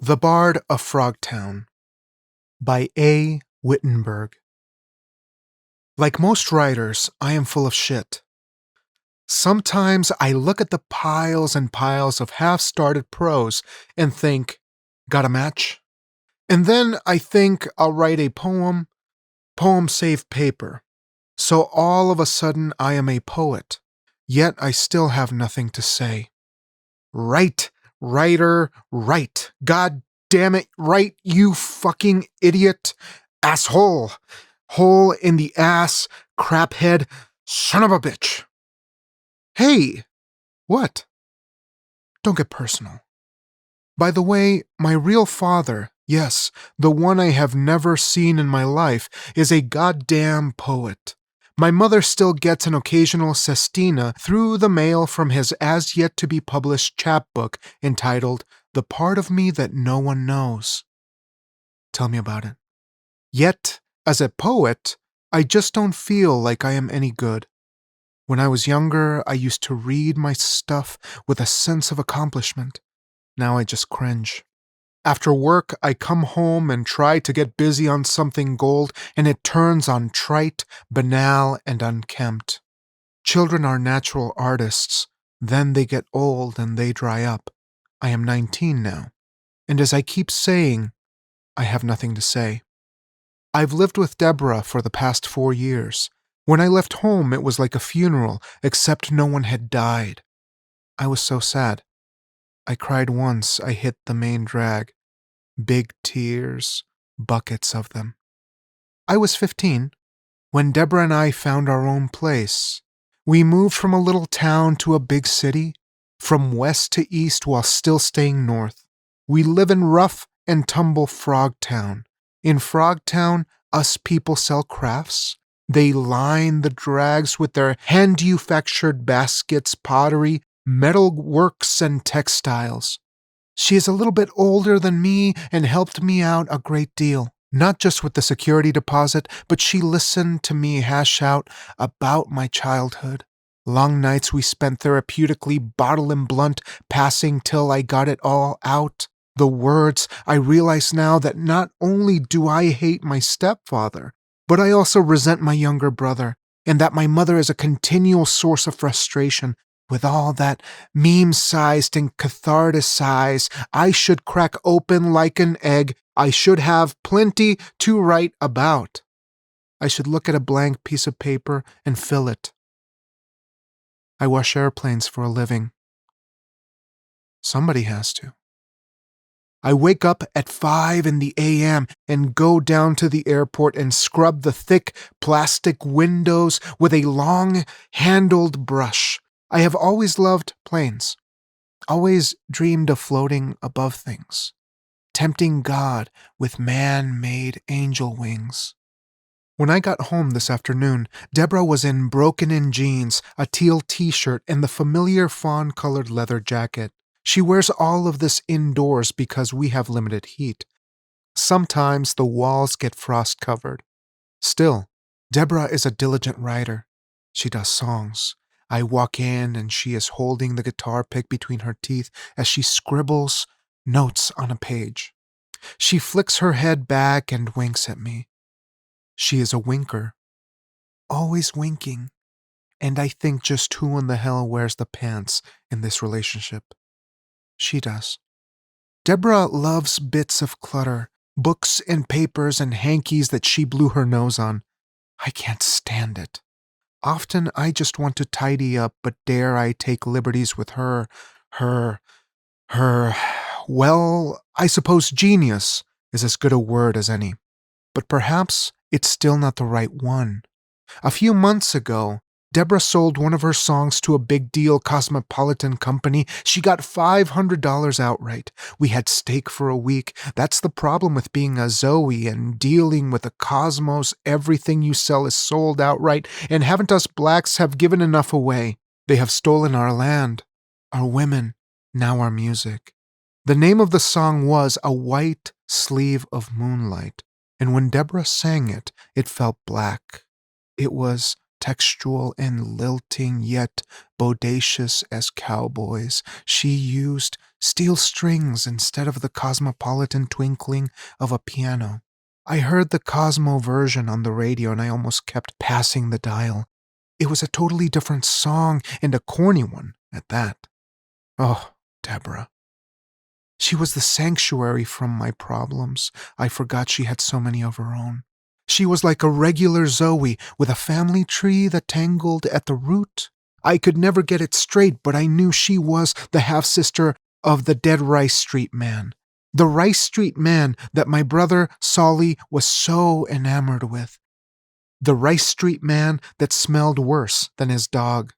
The Bard of Frogtown by A. Whittenberg. Like most writers, I am full of shit. Sometimes I look at the piles and piles of half-started prose and think, got a match? And then I think I'll write a poem save paper. So all of a sudden I am a poet, yet I still have nothing to say. Write, writer, write. God damn it, write, you fucking idiot. Asshole. Hole in the ass, craphead, son of a bitch. Hey, what? Don't get personal. By the way, my real father, yes, the one I have never seen in my life, is a goddamn poet. My mother still gets an occasional sestina through the mail from his as-yet-to-be-published chapbook entitled The Part of Me That No One Knows. Tell me about it. Yet, as a poet, I just don't feel like I am any good. When I was younger, I used to read my stuff with a sense of accomplishment. Now I just cringe. After work, I come home and try to get busy on something gold, and it turns on trite, banal, and unkempt. Children are natural artists. Then they get old and they dry up. I am 19 now. And as I keep saying, I have nothing to say. I've lived with Deborah for the past 4 years. When I left home, it was like a funeral, except no one had died. I was so sad. I cried once I hit the main drag. Big tears, buckets of them. I was 15 when Deborah and I found our own place. We moved from a little town to a big city, from west to east while still staying north. We live in rough and tumble Frogtown. In Frogtown, us people sell crafts. They line the drags with their hand-manufactured baskets, pottery, metal works, and textiles. She is a little bit older than me and helped me out a great deal. Not just with the security deposit, but she listened to me hash out about my childhood. Long nights we spent therapeutically bottle and blunt, passing till I got it all out. The words, I realize now that not only do I hate my stepfather, but I also resent my younger brother, and that my mother is a continual source of frustration. With all that meme-sized and catharticized, I should crack open like an egg. I should have plenty to write about. I should look at a blank piece of paper and fill it. I wash airplanes for a living. Somebody has to. I wake up at 5 a.m. and go down to the airport and scrub the thick plastic windows with a long-handled brush. I have always loved planes, always dreamed of floating above things, tempting God with man-made angel wings. When I got home this afternoon, Deborah was in broken-in jeans, a teal t-shirt, and the familiar fawn-colored leather jacket. She wears all of this indoors because we have limited heat. Sometimes the walls get frost-covered. Still, Deborah is a diligent writer. She does songs. I walk in and she is holding the guitar pick between her teeth as she scribbles notes on a page. She flicks her head back and winks at me. She is a winker. Always winking. And I think just who in the hell wears the pants in this relationship? She does. Deborah loves bits of clutter, books and papers and hankies that she blew her nose on. I can't stand it. Often I just want to tidy up, but dare I take liberties with her, well, I suppose genius is as good a word as any. But perhaps it's still not the right one. A few months ago, Deborah sold one of her songs to a big deal cosmopolitan company. She got $500 outright. We had steak for a week. That's the problem with being a Zoe and dealing with a cosmos. Everything you sell is sold outright, and haven't us blacks have given enough away? They have stolen our land, our women, now our music. The name of the song was A White Sleeve of Moonlight, and when Deborah sang it, it felt black. It was textual and lilting, yet bodacious as cowboys. She used steel strings instead of the cosmopolitan twinkling of a piano. I heard the Cosmo version on the radio and I almost kept passing the dial. It was a totally different song, and a corny one at that. Oh, Deborah. She was the sanctuary from my problems. I forgot she had so many of her own. She was like a regular Zoe with a family tree that tangled at the root. I could never get it straight, but I knew she was the half-sister of the dead Rice Street man. The Rice Street man that my brother Solly was so enamored with. The Rice Street man that smelled worse than his dog.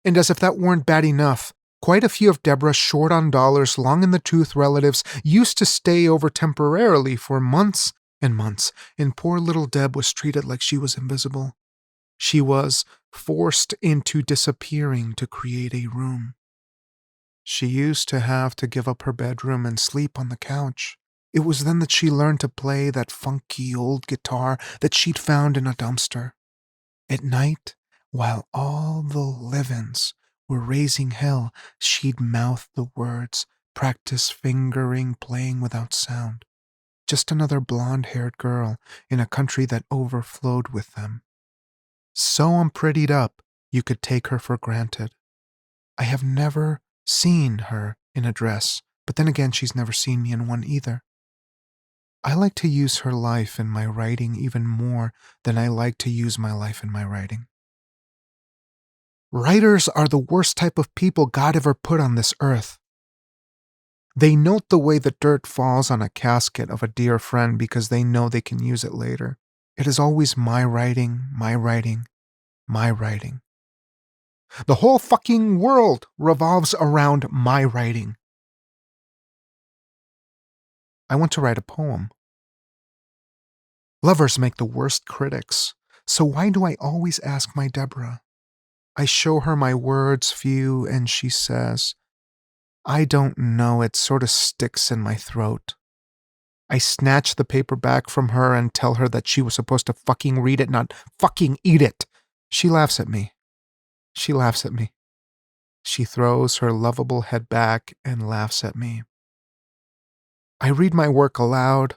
And as if that weren't bad enough, quite a few of Deborah's short on dollars, long in the tooth relatives used to stay over temporarily for months and months, and poor little Deb was treated like she was invisible. She was forced into disappearing to create a room. She used to have to give up her bedroom and sleep on the couch. It was then that she learned to play that funky old guitar that she'd found in a dumpster. At night, while all the livins were raising hell, she'd mouth the words, practice fingering, playing without sound. Just another blonde-haired girl in a country that overflowed with them. So unprettied up, you could take her for granted. I have never seen her in a dress, but then again, she's never seen me in one either. I like to use her life in my writing even more than I like to use my life in my writing. Writers are the worst type of people God ever put on this earth. They note the way the dirt falls on a casket of a dear friend because they know they can use it later. It is always my writing, my writing, my writing. The whole fucking world revolves around my writing. I want to write a poem. Lovers make the worst critics, so why do I always ask my Deborah? I show her my words few and she says, I don't know, it sort of sticks in my throat. I snatch the paper back from her and tell her that she was supposed to fucking read it, not fucking eat it. She laughs at me. She laughs at me. She throws her lovable head back and laughs at me. I read my work aloud.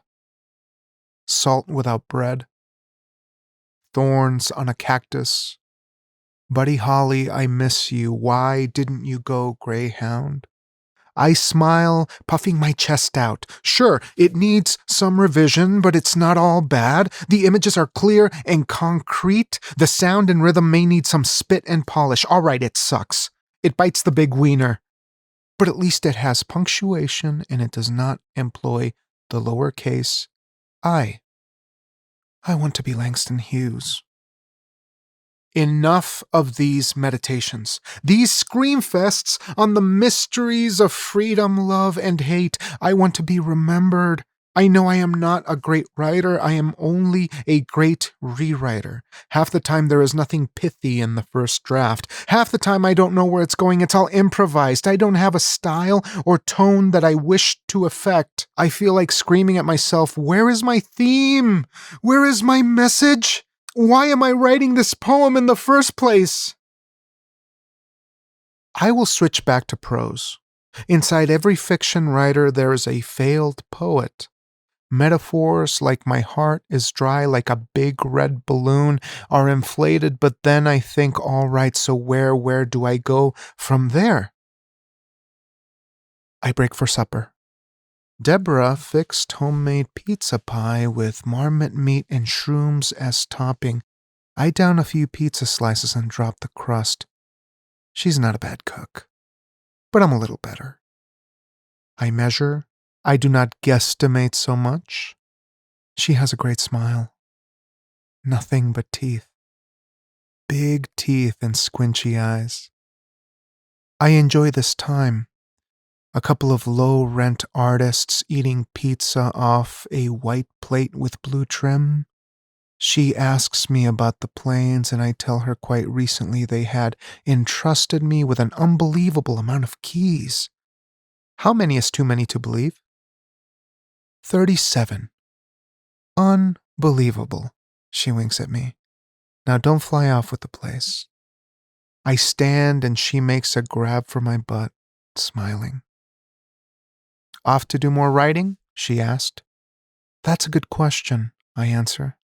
Salt without bread. Thorns on a cactus. Buddy Holly, I miss you. Why didn't you go, Greyhound? I smile, puffing my chest out. Sure, it needs some revision, but it's not all bad. The images are clear and concrete. The sound and rhythm may need some spit and polish. All right, it sucks. It bites the big wiener. But at least it has punctuation and it does not employ the lowercase I. I want to be Langston Hughes. Enough of these meditations, these screamfests on the mysteries of freedom, love, and hate. I want to be remembered. I know I am not a great writer. I am only a great rewriter. Half the time there is nothing pithy in the first draft. Half the time I don't know where it's going. It's all improvised. I don't have a style or tone that I wish to affect. I feel like screaming at myself, where is my theme? Where is my message? Why am I writing this poem in the first place? I will switch back to prose. Inside every fiction writer, there is a failed poet. Metaphors like my heart is dry like a big red balloon are inflated, but then I think, all right, so where do I go from there? I break for supper. Deborah fixed homemade pizza pie with marmot meat and shrooms as topping. I down a few pizza slices and drop the crust. She's not a bad cook, but I'm a little better. I measure. I do not guesstimate so much. She has a great smile. Nothing but teeth. Big teeth and squinchy eyes. I enjoy this time. A couple of low-rent artists eating pizza off a white plate with blue trim. She asks me about the planes, and I tell her quite recently they had entrusted me with an unbelievable amount of keys. How many is too many to believe? 37. Unbelievable. She winks at me. Now don't fly off with the place. I stand and she makes a grab for my butt, smiling. Off to do more writing? She asked. That's a good question, I answer.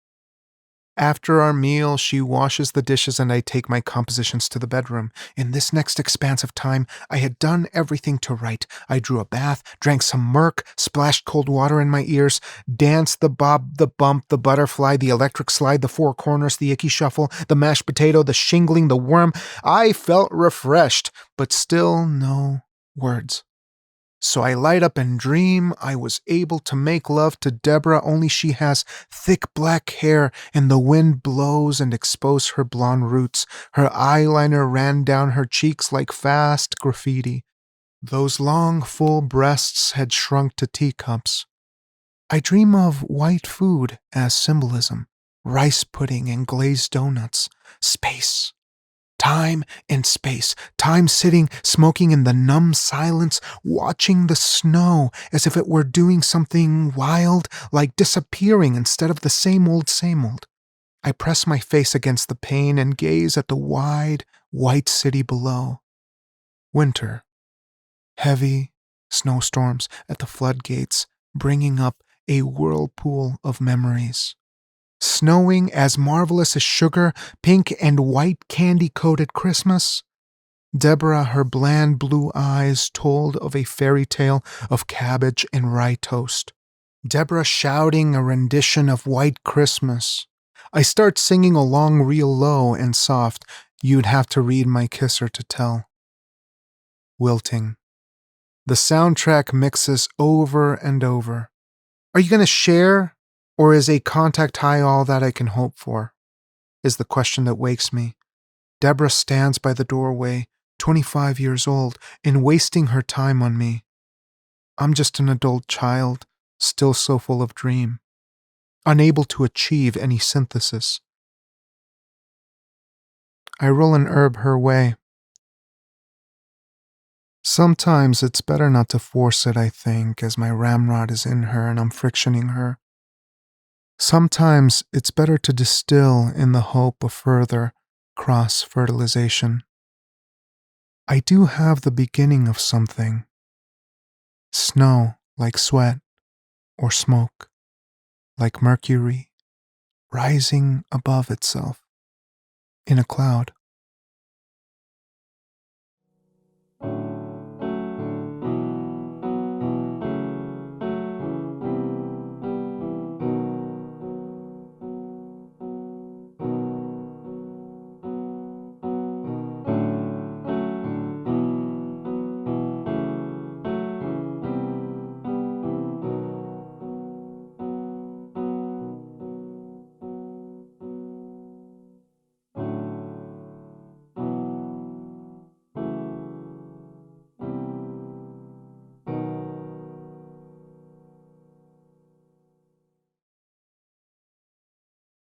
After our meal, she washes the dishes and I take my compositions to the bedroom. In this next expanse of time, I had done everything to write. I drew a bath, drank some murk, splashed cold water in my ears, danced the bob, the bump, the butterfly, the electric slide, the four corners, the icky shuffle, the mashed potato, the shingling, the worm. I felt refreshed, but still no words. So I light up and dream I was able to make love to Deborah, only she has thick black hair and the wind blows and exposed her blonde roots. Her eyeliner ran down her cheeks like fast graffiti. Those long, full breasts had shrunk to teacups. I dream of white food as symbolism, rice pudding and glazed donuts, space. Time and space, time sitting, smoking in the numb silence, watching the snow as if it were doing something wild, like disappearing instead of the same old, same old. I press my face against the pane and gaze at the wide, white city below. Winter. Heavy snowstorms at the floodgates, bringing up a whirlpool of memories. Snowing as marvelous as sugar, pink and white candy-coated Christmas. Deborah, her bland blue eyes told of a fairy tale of cabbage and rye toast. Deborah shouting a rendition of White Christmas. I start singing along real low and soft. You'd have to read my kisser to tell. Wilting. The soundtrack mixes over and over. Are you going to share? Or is a contact high all that I can hope for? Is the question that wakes me. Deborah stands by the doorway, 25 years old, and wasting her time on me. I'm just an adult child, still so full of dream, unable to achieve any synthesis. I roll an herb her way. Sometimes it's better not to force it, I think, as my ramrod is in her and I'm frictioning her. Sometimes it's better to distill in the hope of further cross-fertilization. I do have the beginning of something. Snow like sweat or smoke, like mercury rising above itself in a cloud.